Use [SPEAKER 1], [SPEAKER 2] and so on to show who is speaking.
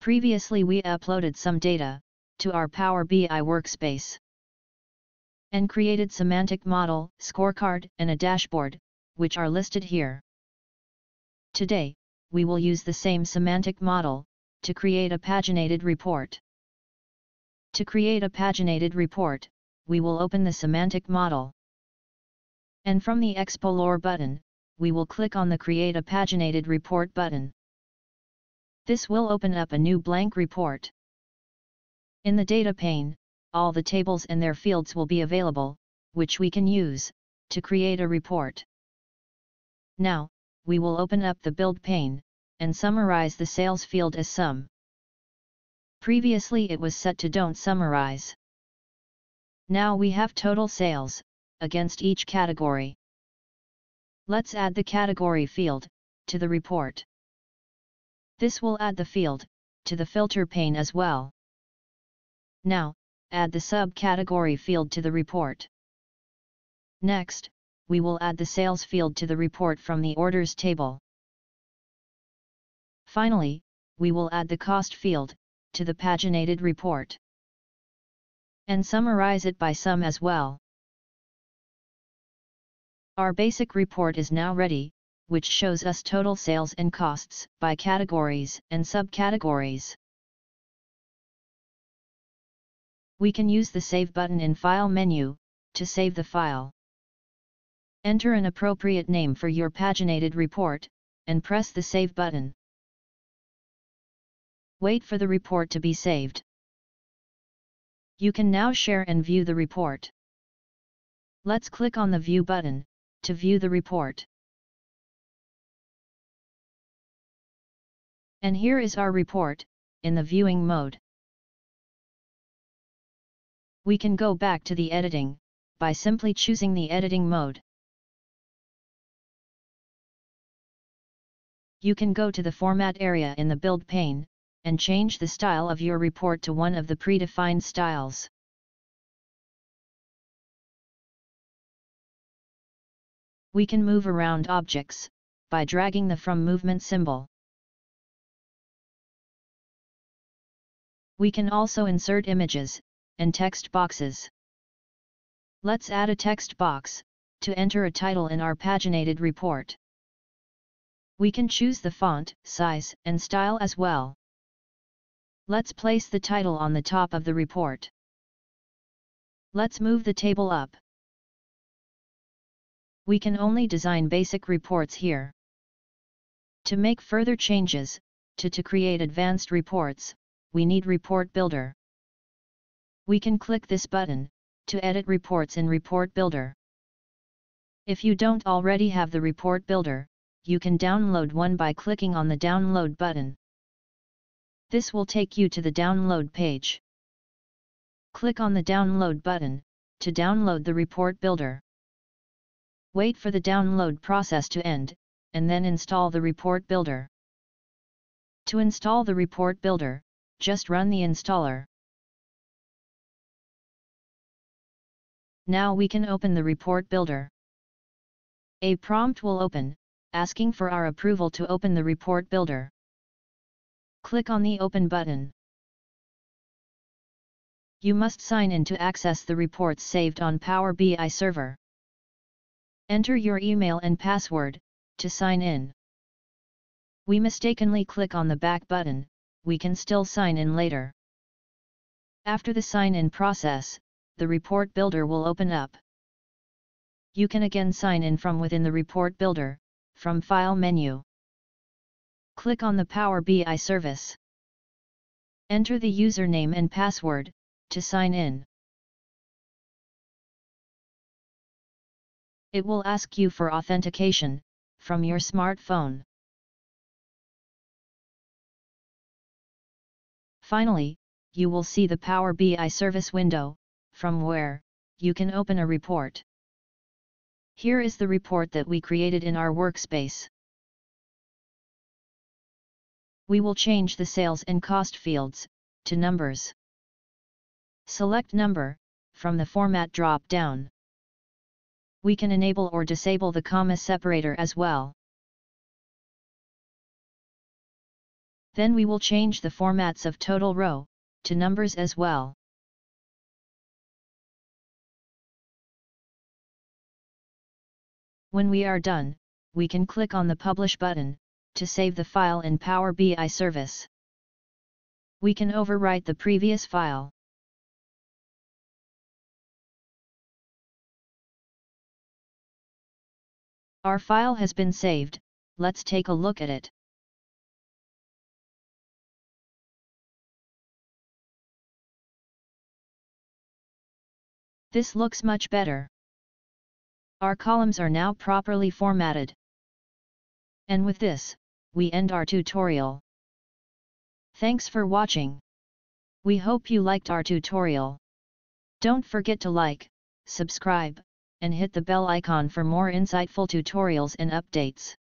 [SPEAKER 1] Previously we uploaded some data to our Power BI workspace and created semantic model, scorecard, and a dashboard, which are listed here. Today, we will use the same semantic model to create a paginated report. To create a paginated report, we will open the semantic model. And from the Explore button, we will click on the Create a Paginated Report button. This will open up a new blank report. In the data pane, all the tables and their fields will be available, which we can use to create a report. Now, we will open up the Build pane and summarize the sales field as sum. Previously it was set to Don't Summarize. Now we have total sales against each category. Let's add the category field to the report. This will add the field to the filter pane as well. Now, add the subcategory field to the report. Next, we will add the sales field to the report from the orders table. Finally, we will add the cost field to the paginated report and summarize it by sum as well. Our basic report is now ready, which shows us total sales and costs by categories and subcategories. We can use the Save button in File menu to save the file. Enter an appropriate name for your paginated report, and press the Save button. Wait for the report to be saved. You can now share and view the report. Let's click on the View button to view the report. And here is our report in the viewing mode. We can go back to the editing by simply choosing the editing mode. You can go to the Format area in the Build pane and change the style of your report to one of the predefined styles. We can move around objects by dragging the From movement symbol. We can also insert images and text boxes. Let's add a text box to enter a title in our paginated report. We can choose the font, size, and style as well. Let's place the title on the top of the report. Let's move the table up. We can only design basic reports here. To make further changes, to create advanced reports, we need Report Builder. We can click this button to edit reports in Report Builder. If you don't already have the Report Builder, you can download one by clicking on the Download button. This will take you to the download page. Click on the Download button to download the Report Builder. Wait for the download process to end, and then install the Report Builder. To install the Report Builder, just run the installer. Now we can open the Report Builder. A prompt will open, asking for our approval to open the Report Builder. Click on the Open button. You must sign in to access the reports saved on Power BI server. Enter your email and password to sign in. We mistakenly click on the Back button. We can still sign in later. After the sign-in process, the Report Builder will open up. You can again sign in from within the Report Builder, from File menu. Click on the Power BI service. Enter the username and password to sign in. It will ask you for authentication from your smartphone. Finally, you will see the Power BI service window, from where you can open a report. Here is the report that we created in our workspace. We will change the sales and cost fields to numbers. Select number from the Format drop-down. We can enable or disable the comma separator as well. Then we will change the formats of total row to numbers as well. When we are done, we can click on the Publish button to save the file in Power BI service. We can overwrite the previous file. Our file has been saved. Let's take a look at it. This looks much better. Our columns are now properly formatted. And with this, we end our tutorial. Thanks for watching. We hope you liked our tutorial. Don't forget to like, subscribe, and hit the bell icon for more insightful tutorials and updates.